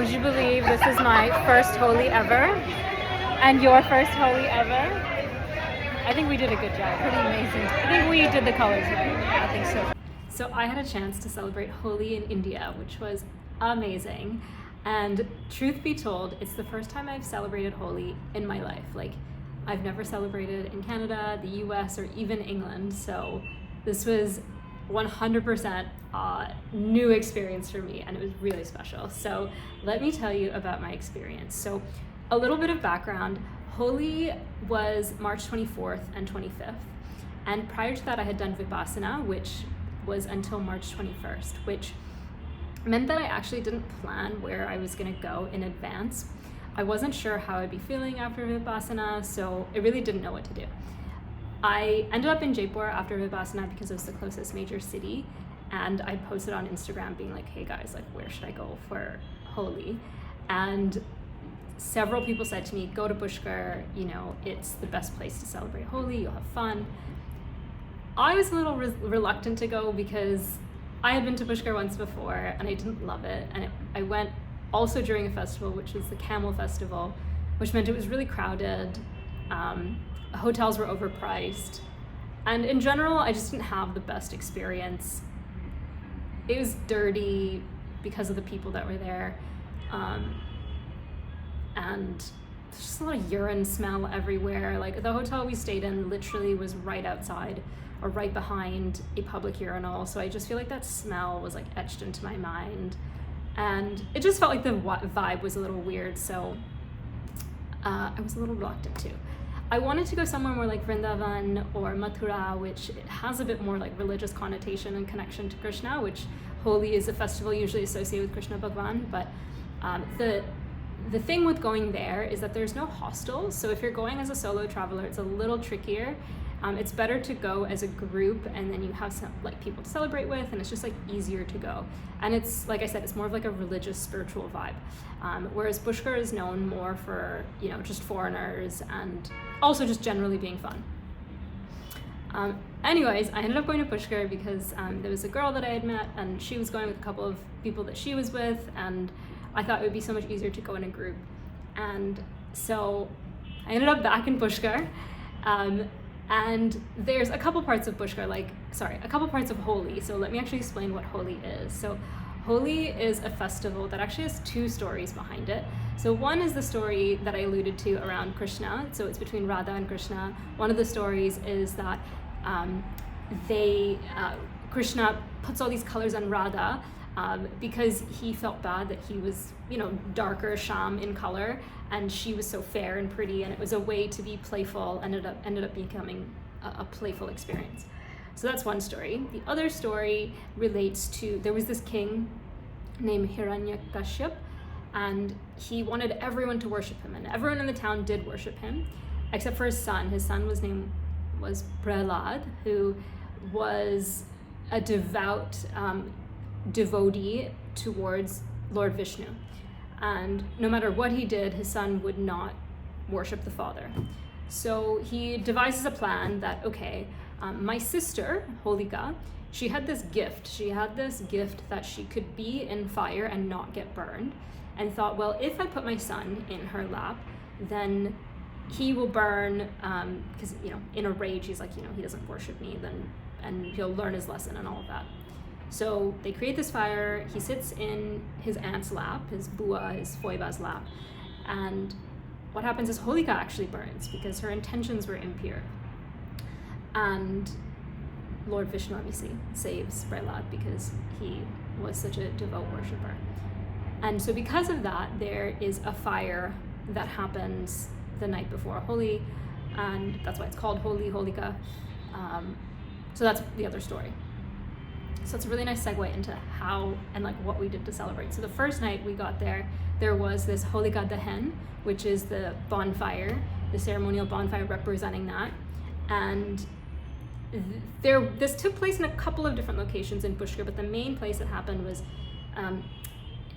Would you believe this is my first Holi ever? And your first Holi ever? I think we did a good job. Pretty amazing. I think we did the colors right. I think so. So I had a chance to celebrate Holi in India, which was amazing. And truth be told, it's the first time I've celebrated Holi in my life. Like, I've never celebrated in Canada, the US, or even England. So this was 100% new experience for me, and it was really special. So let me tell you about my experience. So a little bit of background. Holi was March 24th and 25th. And prior to that, I had done Vipassana, which was until March 21st, which meant that I actually didn't plan where I was gonna go in advance. I wasn't sure how I'd be feeling after Vipassana, so I really didn't know what to do. I ended up in Jaipur after Vipassana because it was the closest major city, and I posted on Instagram being like, hey guys, like, where should I go for Holi? And several people said to me, go to Pushkar, you know, it's the best place to celebrate Holi, you'll have fun. I was a little reluctant to go because I had been to Pushkar once before and I didn't love it. And I went also during a festival, which was the Camel Festival, which meant it was really crowded. Hotels were overpriced. And in general, I just didn't have the best experience. It was dirty because of the people that were there. And there's just a lot of urine smell everywhere. Like, the hotel we stayed in literally was right outside or right behind a public urinal. So I just feel like that smell was like etched into my mind. And it just felt like the vibe was a little weird. So I was a little reluctant too. I wanted to go somewhere more like Vrindavan or Mathura, which has a bit more like religious connotation and connection to Krishna, which Holi is a festival usually associated with Krishna Bhagwan. But the thing with going there is that there's no hostels. So if you're going as a solo traveler, it's a little trickier. It's better to go as a group, and then you have some like people to celebrate with, and it's just like easier to go. And it's, like I said, it's more of like a religious, spiritual vibe. Whereas Pushkar is known more for, you know, just foreigners and also just generally being fun. Anyways, I ended up going to Pushkar because there was a girl that I had met, and she was going with a couple of people that she was with, and I thought it would be so much easier to go in a group. And so I ended up back in Pushkar. And there's a couple parts of Pushkar, a couple parts of Holi. So let me actually explain what Holi is. So Holi is a festival that actually has two stories behind it. So one is the story that I alluded to around Krishna. So it's between Radha and Krishna. One of the stories is that Krishna puts all these colors on Radha because he felt bad that he was, you know, darker sham in color, and she was so fair and pretty, and it was a way to be playful, ended up becoming a playful experience. So that's one story. The other story relates to, there was this king named Hiranyakashyap, and he wanted everyone to worship him, and everyone in the town did worship him, except for his son. His son was Prahlad, who was a devout devotee towards Lord Vishnu. And no matter what he did, his son would not worship the father. So he devises a plan that, okay, my sister, Holika, she had this gift. That she could be in fire and not get burned, and thought, well, if I put my son in her lap, then he will burn, because, you know, in a rage, he's like, you know, he doesn't worship me, and he'll learn his lesson and all of that. So they create this fire, he sits in his aunt's lap, his bua, his foiba's lap, and what happens is Holika actually burns because her intentions were impure. And Lord Vishnu obviously saves Prahlad because he was such a devout worshiper. And so because of that, there is a fire that happens the night before Holi, and that's why it's called Holi, Holika. So that's the other story. So it's a really nice segue into how and like what we did to celebrate. So the first night we got there was this Holika Dahan, which is the bonfire, the ceremonial bonfire representing that. And this took place in a couple of different locations in Pushkar, but the main place that happened was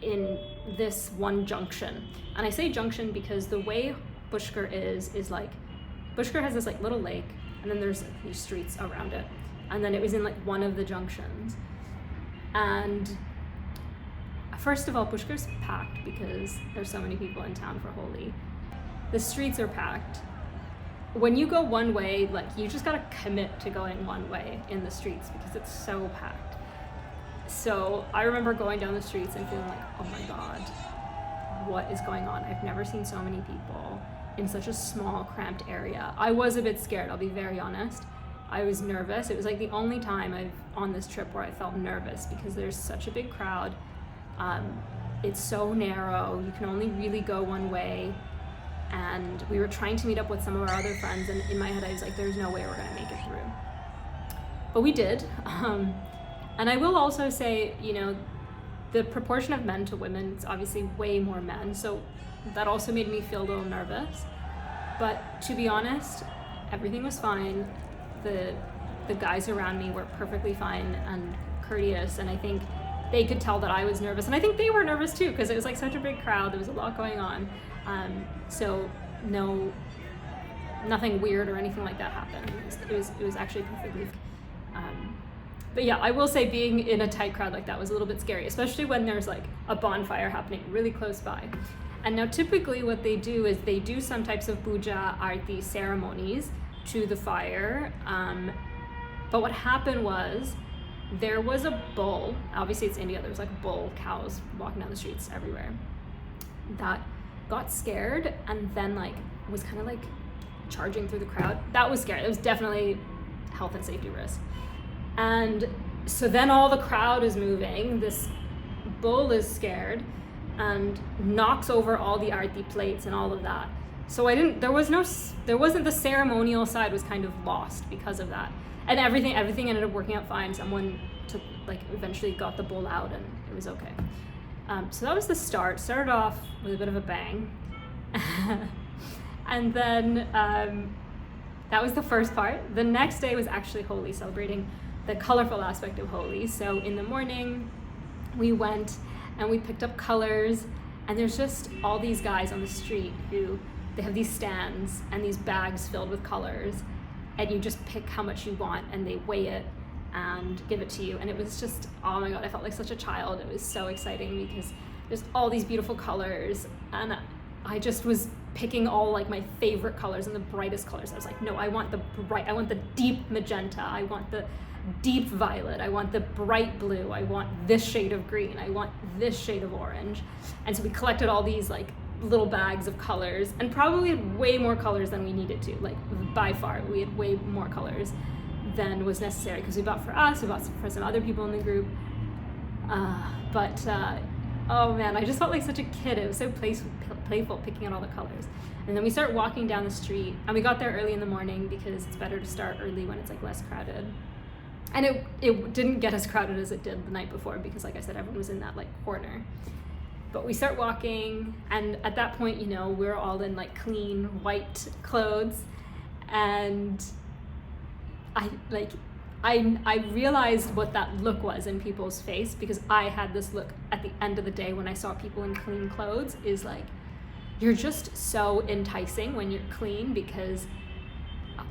in this one junction. And I say junction because the way Pushkar is like, Pushkar has this like little lake, and then there's like, these streets around it. And then it was in like one of the junctions. And first of all, Pushkar's packed because there's so many people in town for Holi. The streets are packed. When you go one way, like, you just gotta commit to going one way in the streets because it's so packed. So I remember going down the streets and feeling like, oh my God, what is going on? I've never seen so many people in such a small, cramped area. I was a bit scared, I'll be very honest. I was nervous. It was like the only time on this trip where I felt nervous because there's such a big crowd. It's so narrow, you can only really go one way. And we were trying to meet up with some of our other friends, and in my head I was like, there's no way we're gonna make it through. But we did. And I will also say, you know, the proportion of men to women is obviously way more men, so that also made me feel a little nervous. But to be honest, everything was fine. The guys around me were perfectly fine and courteous, and I think they could tell that I was nervous, and I think they were nervous too because it was like such a big crowd. There was a lot going on, so nothing weird or anything like that happened. It was actually perfectly. But yeah, I will say being in a tight crowd like that was a little bit scary, especially when there's like a bonfire happening really close by. And now typically what they do is they do some types of puja arti ceremonies to the fire. But what happened was there was a bull, obviously it's India, there was like a bull, cows walking down the streets everywhere, that got scared and then like was kind of like charging through the crowd. That was scary. It was definitely health and safety risk. And so then all the crowd is moving, this bull is scared and knocks over all the arti plates and all of that. So there wasn't the ceremonial side was kind of lost because of that. And everything ended up working out fine. Someone eventually got the bull out and it was okay. So that was the start. Started off with a bit of a bang. And then that was the first part. The next day was actually Holi, celebrating the colorful aspect of Holi. So in the morning, we went and we picked up colors, and there's just all these guys on the street who, they have these stands and these bags filled with colors, and you just pick how much you want and they weigh it and give it to you. And it was just, oh my God, I felt like such a child. It was so exciting because there's all these beautiful colors, and I just was picking all like my favorite colors and the brightest colors. I was like, no, I want the deep magenta, I want the deep violet, I want the bright blue, I want this shade of green, I want this shade of orange. And so we collected all these like little bags of colors, and probably had way more colors than we needed to. Like by far, we had way more colors than was necessary because we bought for us, we bought for some other people in the group. Oh man, I just felt like such a kid. It was so playful picking out all the colors. And then we start walking down the street, and we got there early in the morning because it's better to start early when it's like less crowded. And it didn't get as crowded as it did the night before because, like I said, everyone was in that like corner. But we start walking, and at that point, you know, we're all in like clean white clothes, and I realized what that look was in people's face, because I had this look at the end of the day when I saw people in clean clothes, is like, you're just so enticing when you're clean, because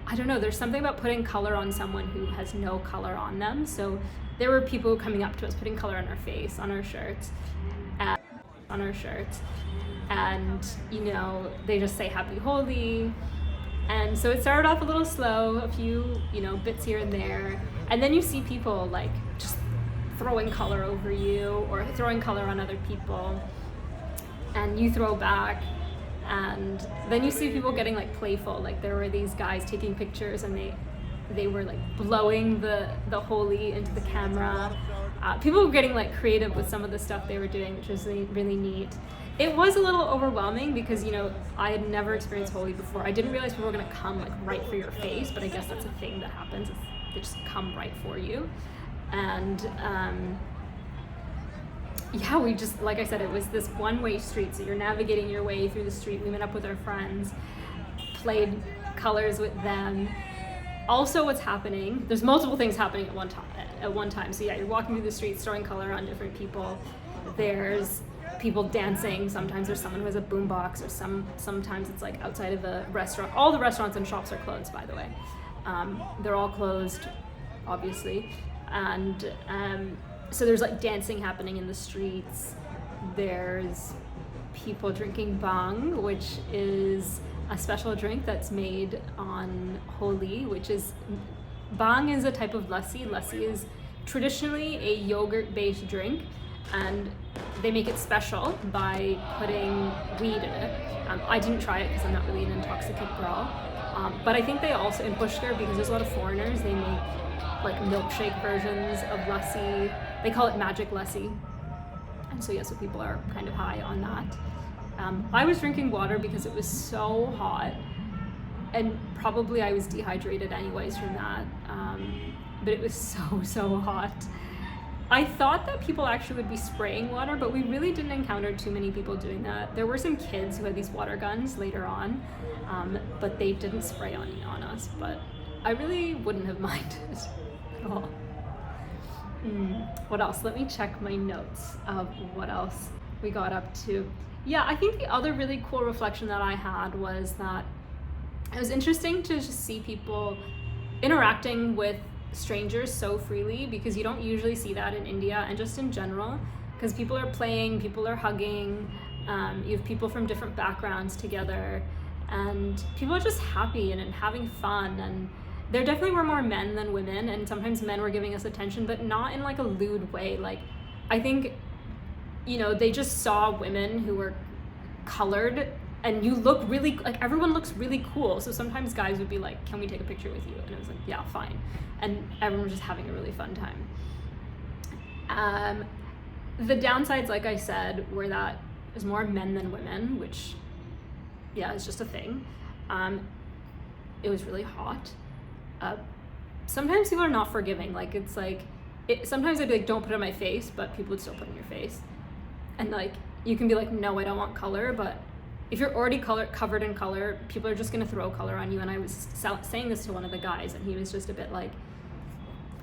I don't know, there's something about putting color on someone who has no color on them. So there were people coming up to us, putting color on our face, on our shirts, and you know, they just say happy Holi. And so it started off a little slow, a few, you know, bits here and there, and then you see people like just throwing color over you or throwing color on other people, and you throw back. And then you see people getting like playful, like there were these guys taking pictures, and they were like blowing the Holi into the camera. People were getting like creative with some of the stuff they were doing, which was really neat. It was a little overwhelming because, you know, I had never experienced Holi before. I didn't realize people were gonna come like right for your face, but I guess that's a thing that happens. They just come right for you. And yeah, we just, like I said, it was this one-way street, so you're navigating your way through the street. We met up with our friends, played colors with them. Also, what's happening, there's multiple things happening at one time. So yeah, you're walking through the streets, throwing color on different people. There's people dancing. Sometimes there's someone who has a boombox, or sometimes it's like outside of a restaurant. All the restaurants and shops are closed, by the way. They're all closed, obviously. And so there's like dancing happening in the streets. There's people drinking bang, which is a special drink that's made on Holi, which is, bang is a type of lassi. Lassi is traditionally a yogurt-based drink, and they make it special by putting weed in it. I didn't try it because I'm not really an intoxicant girl, but I think they also, in Pushkar, because there's a lot of foreigners, they make like milkshake versions of lassi. They call it magic lassi. And so yeah, so people are kind of high on that. I was drinking water because it was so hot, and probably I was dehydrated anyways from that, but it was so hot. I thought that people actually would be spraying water, but we really didn't encounter too many people doing that. There were some kids who had these water guns later on, but they didn't spray on us, but I really wouldn't have minded at all. What else? Let me check my notes of what else we got up to. Yeah, I think the other really cool reflection that I had was that it was interesting to just see people interacting with strangers so freely, because you don't usually see that in India and just in general, because people are playing, people are hugging, you have people from different backgrounds together, and people are just happy and having fun. And there definitely were more men than women, and sometimes men were giving us attention, but not in like a lewd way. Like, I think, you know, they just saw women who were colored, and you look really, like, everyone looks really cool. So sometimes guys would be like, can we take a picture with you? And it was like, yeah, fine. And everyone was just having a really fun time. The downsides, like I said, were that there's more men than women, which, yeah, is just a thing. It was really hot. Sometimes people are not forgiving. Like, it's like, sometimes I'd be like, don't put it on my face, but people would still put it on your face. And like, you can be like, no, I don't want color, but if you're already covered in color, people are just gonna throw color on you. And I was saying this to one of the guys, and he was just a bit like,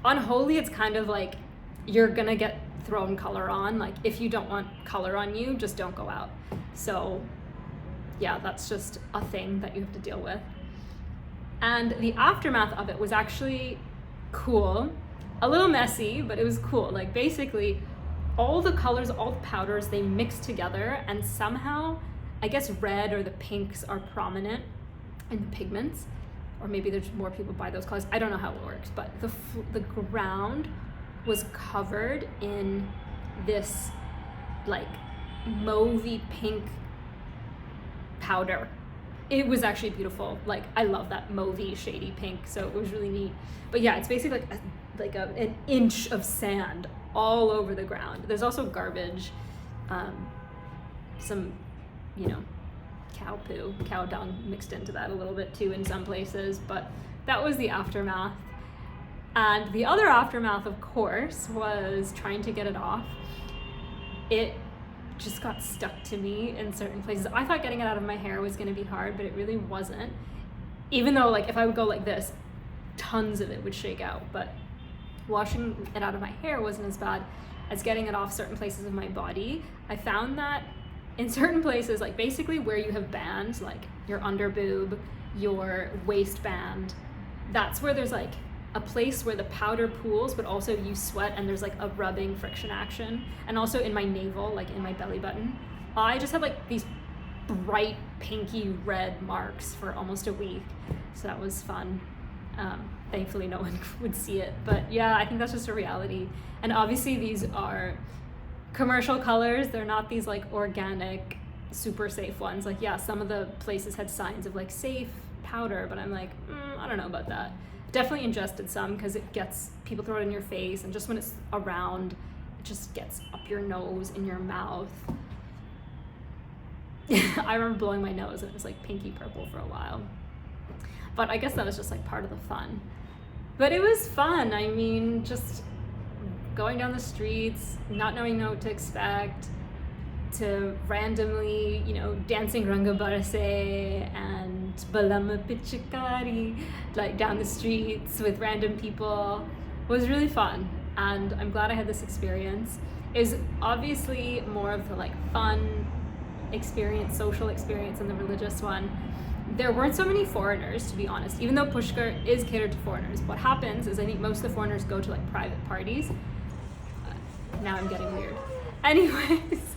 on Holi, it's kind of like, you're gonna get thrown color on. Like, if you don't want color on you, just don't go out. So yeah, that's just a thing that you have to deal with. And the aftermath of it was actually cool, a little messy, but it was cool. Like, basically, all the colors, all the powders, they mix together, and somehow, I guess red or the pinks are prominent in the pigments, or maybe there's more people buy those colors. I don't know how it works, but the ground was covered in this like mauvey pink powder. It was actually beautiful. Like, I love that mauvey shady pink, so it was really neat. But yeah, it's basically like an inch of sand all over the ground. There's also garbage, some, you know, cow poo, cow dung mixed into that a little bit too in some places, but that was the aftermath. And the other aftermath, of course, was trying to get it off. It just got stuck to me in certain places. I thought getting it out of my hair was gonna be hard, but it really wasn't. Even though, like, if I would go like this, tons of it would shake out, but washing it out of my hair wasn't as bad as getting it off certain places of my body. I found that in certain places, like basically where you have bands, like your under boob, your waistband, that's where there's like a place where the powder pools, but also you sweat and there's like a rubbing friction action. And also in my navel, like in my belly button, I just had like these bright pinky red marks for almost a week. So that was fun. Thankfully no one would see it, but yeah, I think that's just a reality. And obviously these are commercial colors. They're not these like organic, super safe ones. Like, yeah, some of the places had signs of like safe powder, but I'm like, I don't know about that. Definitely ingested some, because it gets, people throw it in your face, and just when it's around, it just gets up your nose, in your mouth. I remember blowing my nose and it was like pinky purple for a while. But I guess that was just like part of the fun. But it was fun. I mean, just going down the streets, not knowing what to expect, to randomly, you know, dancing Ranga Barase and Balama Pichikari, like down the streets with random people, was really fun. And I'm glad I had this experience. It was obviously more of the like fun experience, social experience, than the religious one. There weren't so many foreigners, to be honest, even though Pushkar is catered to foreigners. What happens is I think most of the foreigners go to like private parties. Now I'm getting weird. Anyways,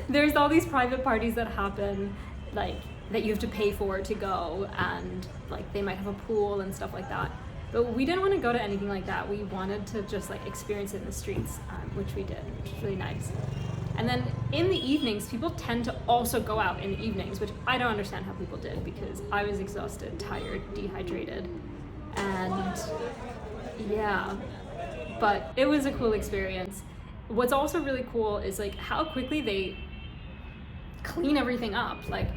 there's all these private parties that happen, like, that you have to pay for to go, and like they might have a pool and stuff like that. But we didn't want to go to anything like that. We wanted to just like experience it in the streets, which we did, which was really nice. And then in the evenings, people tend to also go out in the evenings, which I don't understand how people did, because I was exhausted, tired, dehydrated, and yeah, but it was a cool experience. What's also really cool is like how quickly they clean everything up. Like,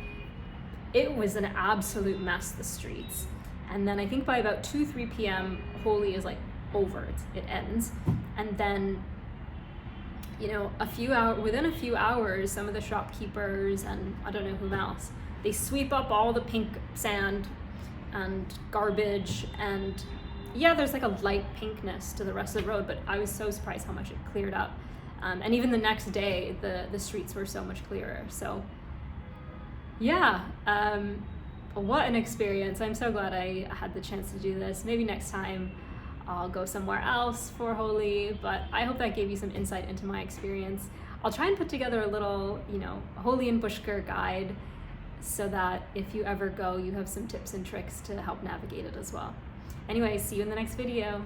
it was an absolute mess, the streets. And then I think by about 2-3 p.m. Holi is like over, it ends. And then, you know, within a few hours, some of the shopkeepers and I don't know whom else, they sweep up all the pink sand and garbage, and yeah, there's like a light pinkness to the rest of the road, but I was so surprised how much it cleared up. And even the next day, the streets were so much clearer. So yeah, what an experience. I'm so glad I had the chance to do this. Maybe next time I'll go somewhere else for Holi, but I hope that gave you some insight into my experience. I'll try and put together a little, you know, Holi and Pushkar guide, so that if you ever go, you have some tips and tricks to help navigate it as well. Anyway, see you in the next video.